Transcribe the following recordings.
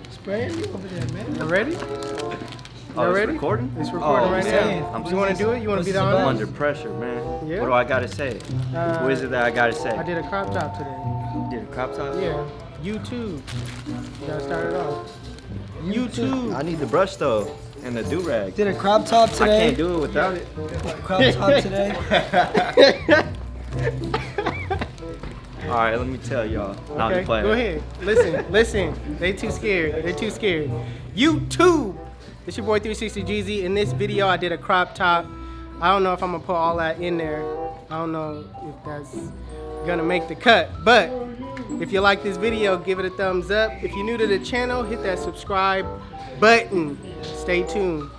Spraying me over there, man. You ready? Oh, it's recording? It's recording right now. You want to do it? You want to be the I'm honor? under pressure, man. Yeah. What do I gotta say? What is it that I gotta say? I did a crop top today. You did a crop top? Yeah. YouTube. You gotta start it off. YouTube. I need the brush though, and the do-rag. Did a crop top today. I can't do it without it. Crop top today. All right, let me tell y'all. Now Okay, go ahead. Listen. They too scared. YouTube. It's your boy 360 Jeezy. In this video, I did a crop top. I don't know if I'm gonna put all that in there. I don't know if that's gonna make the cut. But if you like this video, give it a thumbs up. If you're new to the channel, hit that subscribe button. Stay tuned.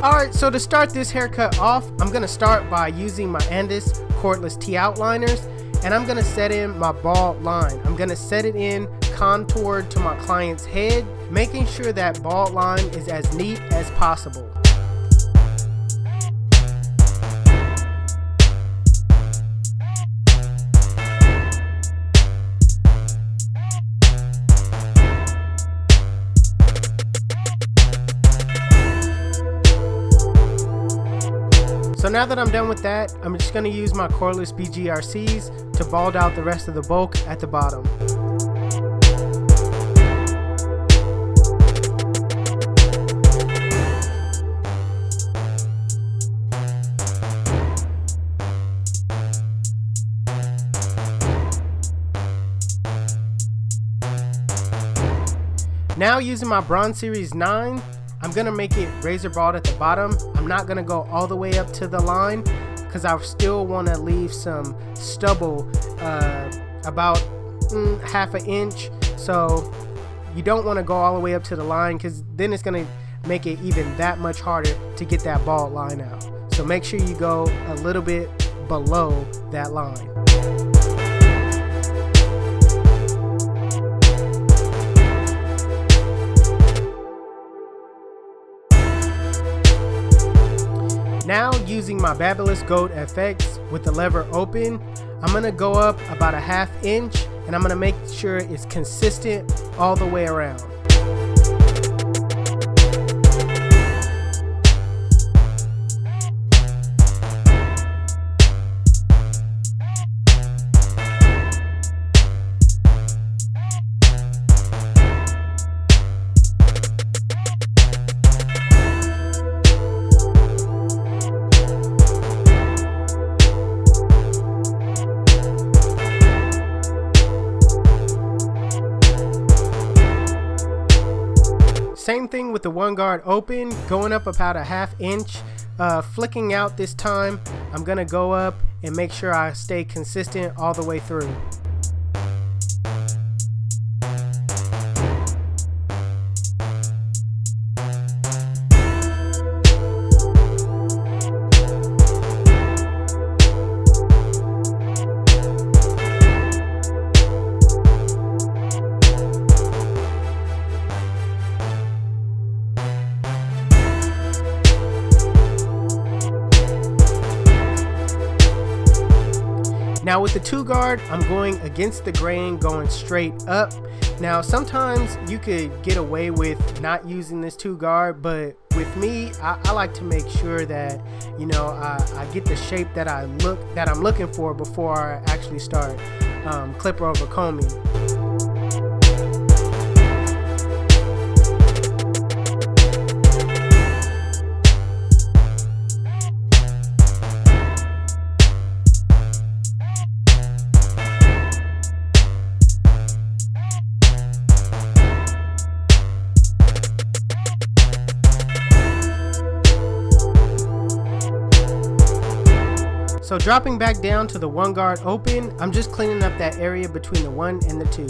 Alright, so to start this haircut off, I'm going to start by using my Andis cordless T-outliners, and I'm going to set in my bald line. I'm going to set it in contoured to my client's head, making sure that bald line is as neat as possible. So now that I'm done with that, I'm just going to use my cordless BGRCs to bald out the rest of the bulk at the bottom. Now using my Bronze Series 9, I'm gonna make it razor bald at the bottom. I'm not gonna go all the way up to the line because I still want to leave some stubble about half an inch. So you don't want to go all the way up to the line because then it's gonna make it even that much harder to get that bald line out. So make sure you go a little bit below that line. Now using my Babyless Gold FX with the lever open, I'm going to go up about a ½ inch and I'm going to make sure it's consistent all the way around. Same thing with the one guard open, going up about a ½ inch, flicking out this time. I'm gonna go up and make sure I stay consistent all the way through. Now with the 2 guard, I'm going against the grain, going straight up. Now sometimes you could get away with not using this 2 guard, but with me, I like to make sure that, you know, I get the shape that I'm looking for before I actually start clipper over combing. So dropping back down to the 1 guard open, I'm just cleaning up that area between the 1 and the 2.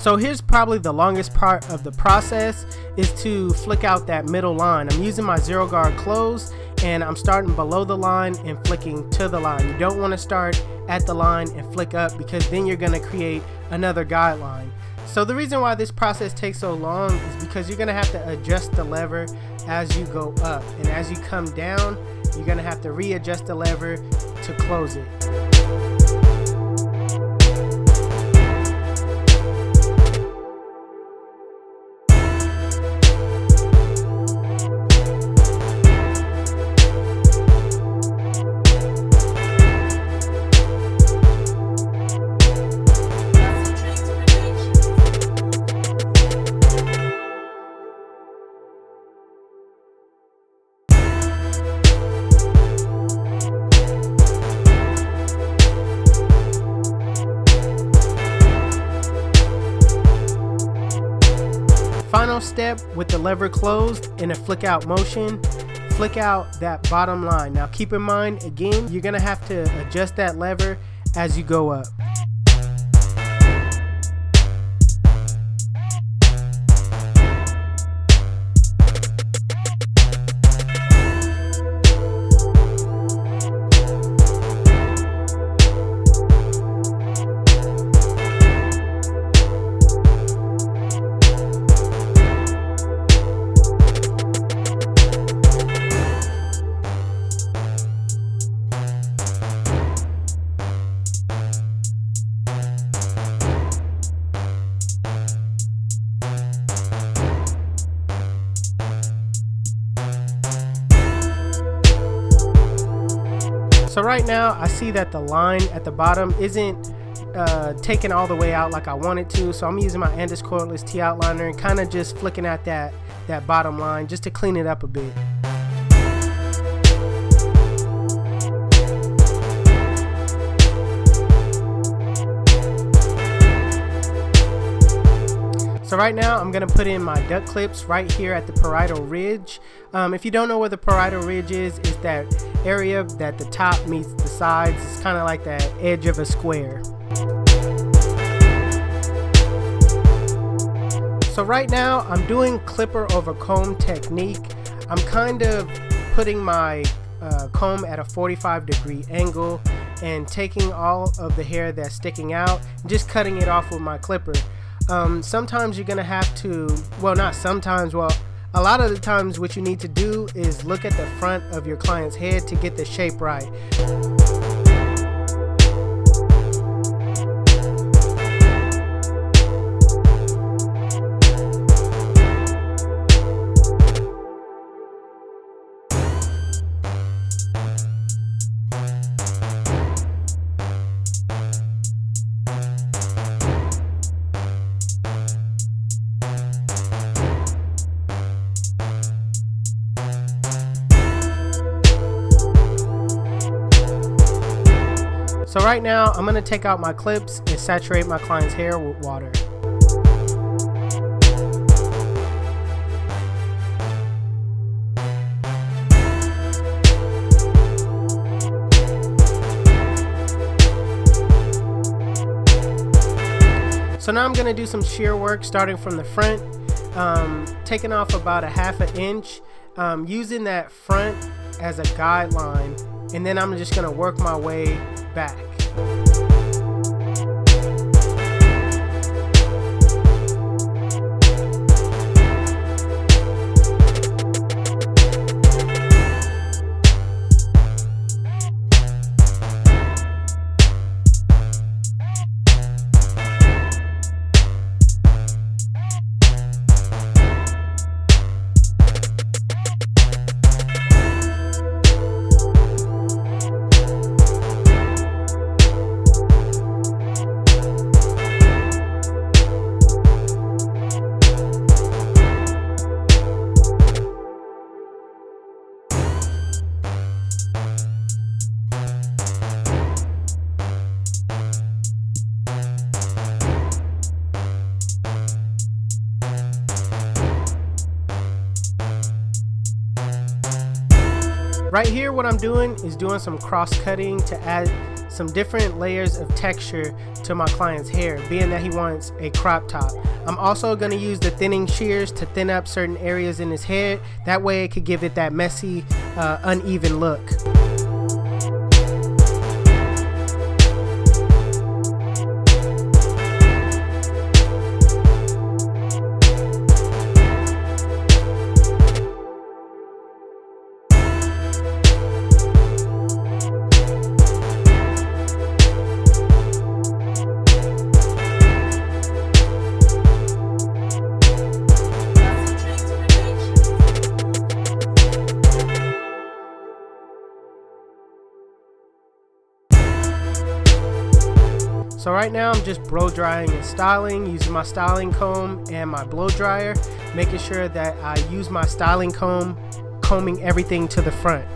So here's probably the longest part of the process, is to flick out that middle line. I'm using my zero guard close, and I'm starting below the line and flicking to the line. You don't want to start at the line and flick up, because then you're going to create another guideline. So the reason why this process takes so long is because you're going to have to adjust the lever as you go up, and as you come down, you're going to have to readjust the lever to close it. Final step, with the lever closed in a flick out motion, flick out that bottom line. Now keep in mind, again, you're gonna have to adjust that lever as you go up. So right now I see that the line at the bottom isn't taken all the way out like I want it to, so I'm using my Andis cordless T outliner and kind of just flicking at that bottom line just to clean it up a bit. So right now I'm going to put in my duct clips right here at the parietal ridge. If you don't know where the parietal ridge is that area that the top meets the sides. It's kind of like that edge of a square. So right now I'm doing clipper over comb technique. I'm kind of putting my comb at a 45-degree angle and taking all of the hair that's sticking out and just cutting it off with my clipper. Sometimes you're gonna have to, well, not sometimes, well, a lot of the times what you need to do is look at the front of your client's head to get the shape right. So right now, I'm going to take out my clips and saturate my client's hair with water. So now I'm going to do some shear work starting from the front, taking off about a ½ inch, using that front as a guideline, and then I'm just going to work my way back. Right here, what I'm doing is doing some cross cutting to add some different layers of texture to my client's hair, being that he wants a crop top. I'm also going to use the thinning shears to thin up certain areas in his head. That way it could give it that messy, uneven look. So right now I'm just blow drying and styling using my styling comb and my blow dryer, making sure that I use my styling comb, combing everything to the front.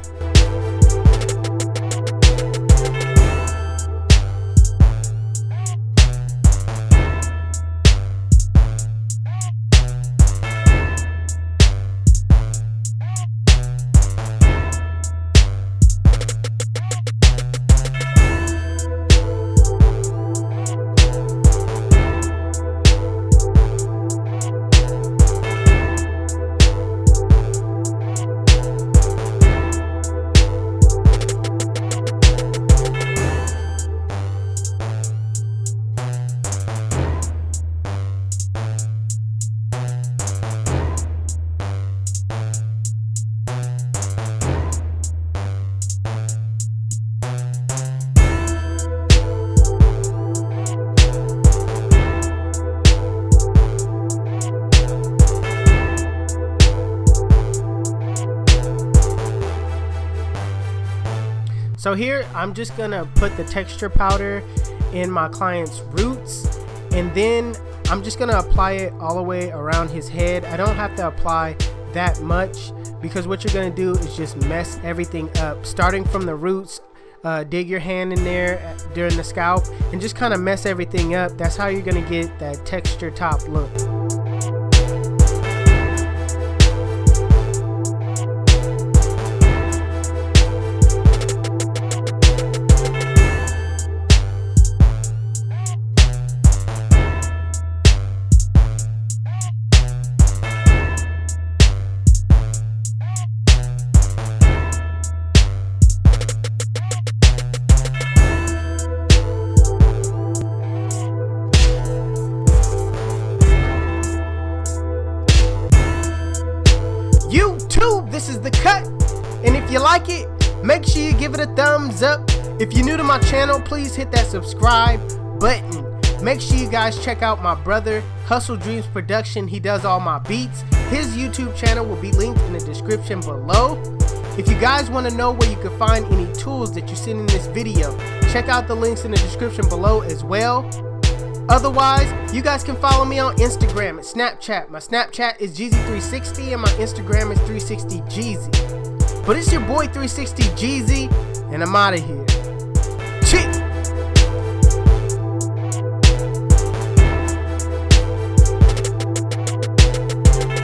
So here I'm just gonna put the texture powder in my client's roots, and then I'm just gonna apply it all the way around his head. I don't have to apply that much because what you're gonna do is just mess everything up. Starting from the roots, dig your hand in there during the scalp and just kind of mess everything up. That's how you're gonna get that texture top look. YouTube, this is the cut, and if you like it, make sure you give it a thumbs up. If you're new to my channel, please hit that subscribe button. Make sure you guys check out my brother, HustleDreamProduction. He does all my beats. His YouTube channel will be linked in the description below. If you guys want to know where you can find any tools that you see in this video, check out the links in the description below as well. Otherwise, you guys can follow me on Instagram and Snapchat. My Snapchat is Jeezy360 and my Instagram is 360Jeezy. But it's your boy 360Jeezy, and I'm out of here.